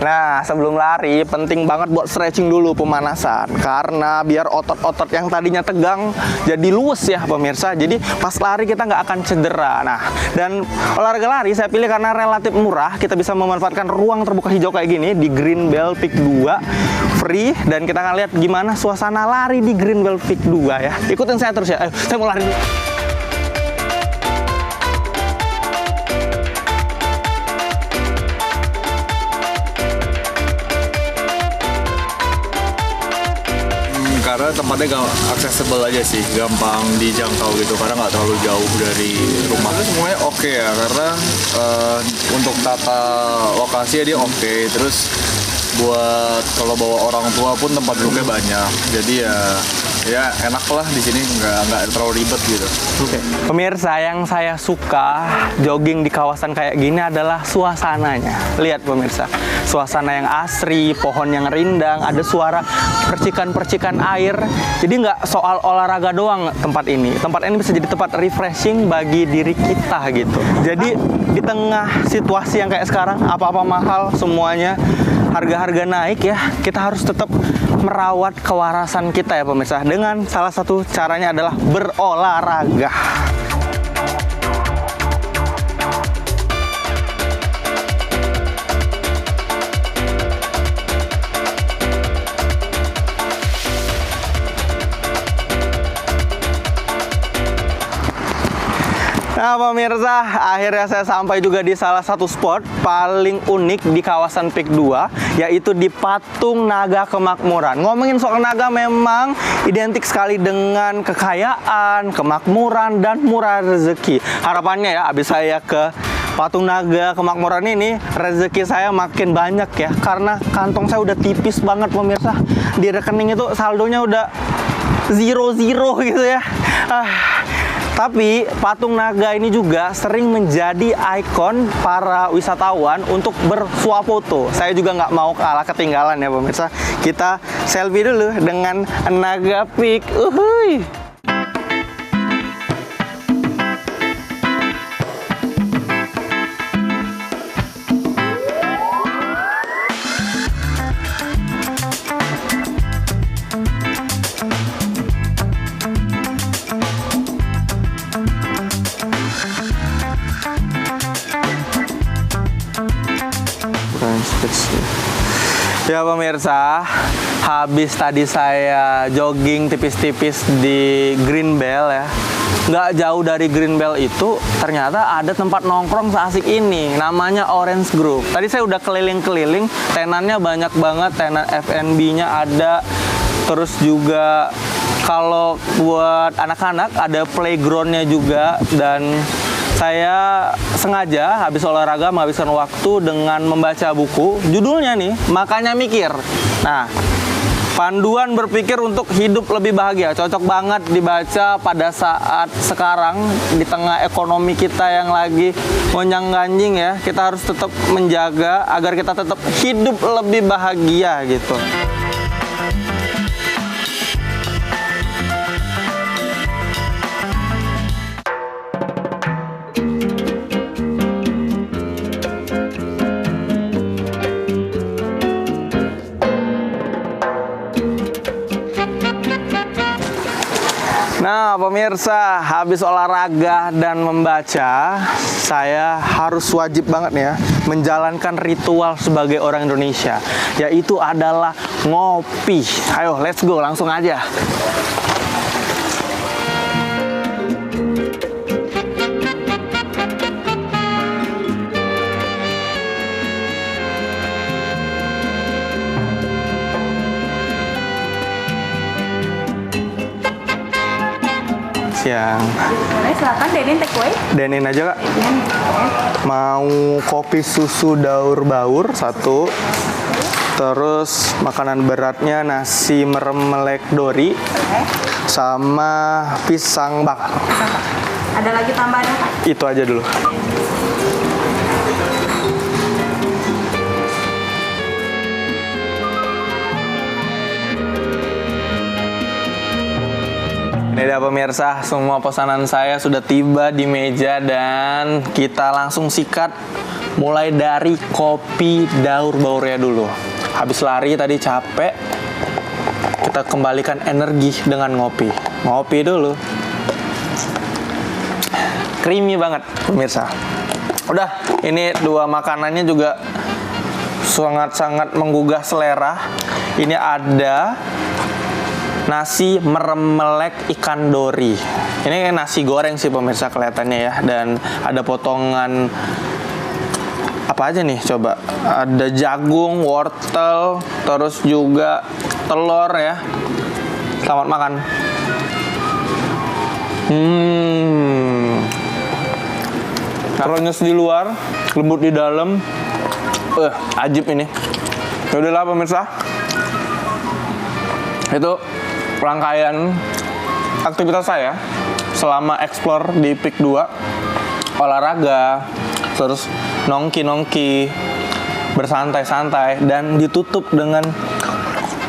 Nah, sebelum lari penting banget buat stretching dulu, pemanasan. Karena biar otot-otot yang tadinya tegang jadi luwes ya pemirsa. Jadi pas lari kita nggak akan cedera. Nah, dan olahraga lari saya pilih karena relatif murah. Kita bisa memanfaatkan ruang terbuka hijau kayak gini di Greenbelt PIK 2 free. Dan kita akan lihat gimana suasana lari di Greenbelt PIK 2 ya. Ikutin saya terus ya. Ayo, saya mau lari dulu. Karena tempatnya accessible aja sih, gampang dijangkau gitu, karena nggak terlalu jauh dari rumah. Itu semuanya oke ya, karena untuk tata lokasi dia oke. Terus buat kalau bawa orang tua pun tempat duduknya banyak, jadi ya ya enak lah di sini, nggak terlalu ribet gitu. Oke. Pemirsa, yang saya suka jogging di kawasan kayak gini adalah suasananya. Lihat pemirsa, suasana yang asri, pohon yang rindang, ada suara percikan-percikan air. Jadi nggak soal olahraga doang tempat ini. Tempat ini bisa jadi tempat refreshing bagi diri kita gitu. Jadi di tengah situasi yang kayak sekarang, apa-apa mahal semuanya, harga-harga naik ya, kita harus tetap merawat kewarasan kita ya pemirsa. Dengan salah satu caranya adalah berolahraga. Nah pemirsa, akhirnya saya sampai juga di salah satu spot paling unik di kawasan Pik 2, yaitu di Patung Naga Kemakmuran. Ngomongin soal naga memang identik sekali dengan kekayaan, kemakmuran, dan murah rezeki. Harapannya ya, abis saya ke Patung Naga Kemakmuran ini, rezeki saya makin banyak ya, karena kantong saya udah tipis banget pemirsa. Di rekening itu saldonya udah zero gitu ya. Tapi patung naga ini juga sering menjadi ikon para wisatawan untuk bersuah foto. Saya juga nggak mau kalah ketinggalan ya pemirsa. Kita selfie dulu dengan naga Pik. Uhuy. Ya pemirsa, habis tadi saya jogging tipis-tipis di Green Bell ya. Nggak jauh dari Green Bell itu ternyata ada tempat nongkrong seasik ini, namanya Orange Grove. Tadi saya udah keliling-keliling, tenannya banyak banget, tenan F&B-nya ada. Terus juga kalau buat anak-anak ada playground-nya juga. Dan saya sengaja habis olahraga menghabiskan waktu dengan membaca buku. Judulnya nih, Makanya Mikir. Nah, panduan berpikir untuk hidup lebih bahagia. Cocok banget dibaca pada saat sekarang di tengah ekonomi kita yang lagi gonjang-ganjing ya. Kita harus tetap menjaga agar kita tetap hidup lebih bahagia gitu. Nah pemirsa, habis olahraga dan membaca, saya harus wajib banget nih ya menjalankan ritual sebagai orang Indonesia, yaitu adalah ngopi. Ayo let's go, langsung aja. Siang. Silakan Denin take away. Denin aja kak. Mau kopi susu daur baur satu. Terus makanan beratnya nasi merem melek dori. Sama pisang bakar. Ada lagi tambahannya Pak? Itu aja dulu. Ini dia pemirsa, semua pesanan saya sudah tiba di meja dan kita langsung sikat mulai dari kopi daur baurnya dulu. Habis lari tadi capek, kita kembalikan energi dengan ngopi. Ngopi dulu. Creamy banget pemirsa. Udah, ini dua makanannya juga sangat-sangat menggugah selera. Ini ada nasi merem melek ikan dori. Ini nasi goreng sih pemirsa kelihatannya ya. Dan ada potongan apa aja nih coba. Ada jagung, wortel, terus juga telur ya. Selamat makan. Kronyes di luar, lembut di dalam. Ajib ini. Ya udahlah pemirsa. Itu rangkaian aktivitas saya selama explore di PIK 2, olahraga, terus nongki-nongki, bersantai-santai, dan ditutup dengan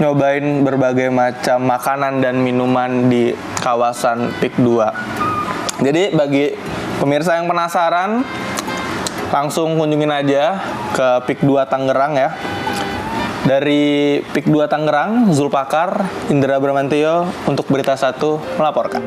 nyobain berbagai macam makanan dan minuman di kawasan PIK 2. Jadi bagi pemirsa yang penasaran, langsung kunjungin aja ke PIK 2 Tangerang ya. Dari PIK 2 Tangerang, Zulpakar, Indra Bramantio untuk Berita 1 melaporkan.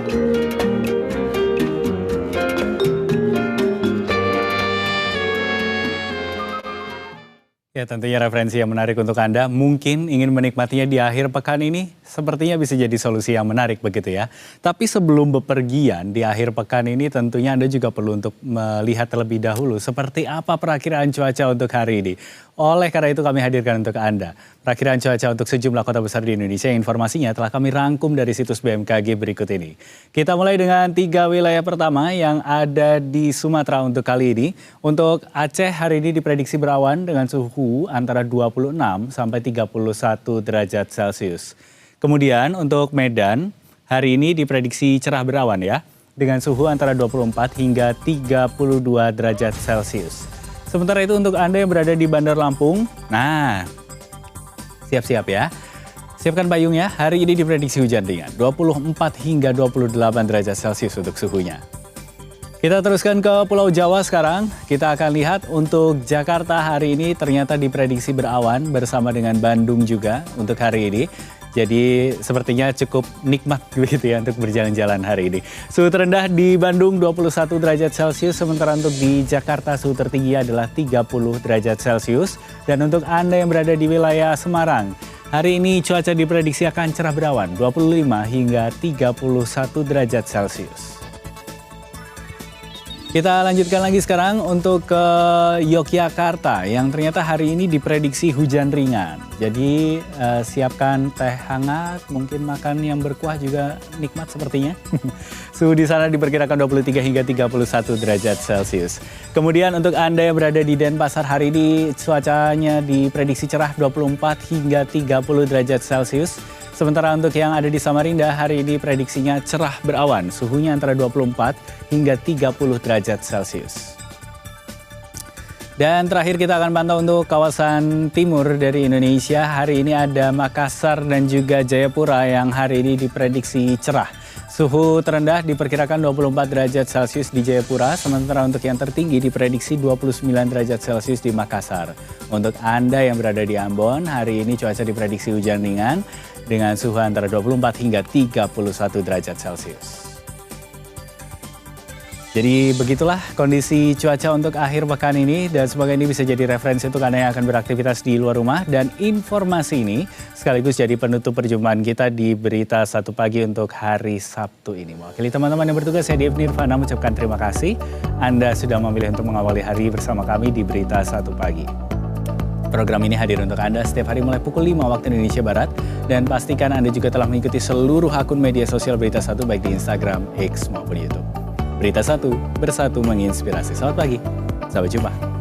Ya, tentunya referensi yang menarik untuk Anda. Mungkin ingin menikmatinya di akhir pekan ini, sepertinya bisa jadi solusi yang menarik begitu ya. Tapi sebelum bepergian di akhir pekan ini, tentunya Anda juga perlu untuk melihat terlebih dahulu seperti apa perakiraan cuaca untuk hari ini. Oleh karena itu kami hadirkan untuk Anda perakiraan cuaca untuk sejumlah kota besar di Indonesia. Informasinya telah kami rangkum dari situs BMKG berikut ini. Kita mulai dengan 3 wilayah pertama yang ada di Sumatera untuk kali ini. Untuk Aceh hari ini diprediksi berawan dengan suhu antara 26 sampai 31 derajat Celcius. Kemudian untuk Medan hari ini diprediksi cerah berawan ya, dengan suhu antara 24 hingga 32 derajat Celcius. Sementara itu untuk Anda yang berada di Bandar Lampung, nah siap-siap ya. Siapkan payungnya, hari ini diprediksi hujan ringan, 24 hingga 28 derajat Celcius untuk suhunya. Kita teruskan ke Pulau Jawa sekarang. Kita akan lihat untuk Jakarta hari ini ternyata diprediksi berawan bersama dengan Bandung juga untuk hari ini. Jadi sepertinya cukup nikmat gitu ya untuk berjalan-jalan hari ini. Suhu terendah di Bandung 21 derajat Celcius, sementara untuk di Jakarta suhu tertinggi adalah 30 derajat Celcius. Dan untuk Anda yang berada di wilayah Semarang, hari ini cuaca diprediksi akan cerah berawan 25 hingga 31 derajat Celcius. Kita lanjutkan lagi sekarang untuk ke Yogyakarta yang ternyata hari ini diprediksi hujan ringan. Jadi siapkan teh hangat, mungkin makan yang berkuah juga nikmat sepertinya. Suhu di sana diperkirakan 23 hingga 31 derajat Celcius. Kemudian untuk Anda yang berada di Denpasar hari ini cuacanya diprediksi cerah 24 hingga 30 derajat Celcius. Sementara untuk yang ada di Samarinda hari ini prediksinya cerah berawan, suhunya antara 24 hingga 30 derajat Celcius. Dan terakhir kita akan pantau untuk kawasan timur dari Indonesia. Hari ini ada Makassar dan juga Jayapura yang hari ini diprediksi cerah. Suhu terendah diperkirakan 24 derajat Celcius di Jayapura, sementara untuk yang tertinggi diprediksi 29 derajat Celcius di Makassar. Untuk Anda yang berada di Ambon, hari ini cuaca diprediksi hujan ringan dengan suhu antara 24 hingga 31 derajat Celcius. Jadi begitulah kondisi cuaca untuk akhir pekan ini, dan semoga ini bisa jadi referensi untuk Anda yang akan beraktivitas di luar rumah. Dan informasi ini sekaligus jadi penutup perjumpaan kita di Berita 1 Pagi untuk hari Sabtu ini. Mewakili teman-teman yang bertugas, saya Dev Nirvana mengucapkan terima kasih. Anda sudah memilih untuk mengawali hari bersama kami di Berita 1 Pagi. Program ini hadir untuk Anda setiap hari mulai pukul 5 waktu Indonesia Barat. Dan pastikan Anda juga telah mengikuti seluruh akun media sosial Berita 1 baik di Instagram, X maupun YouTube. Berita 1, bersatu menginspirasi. Selamat pagi, sampai jumpa.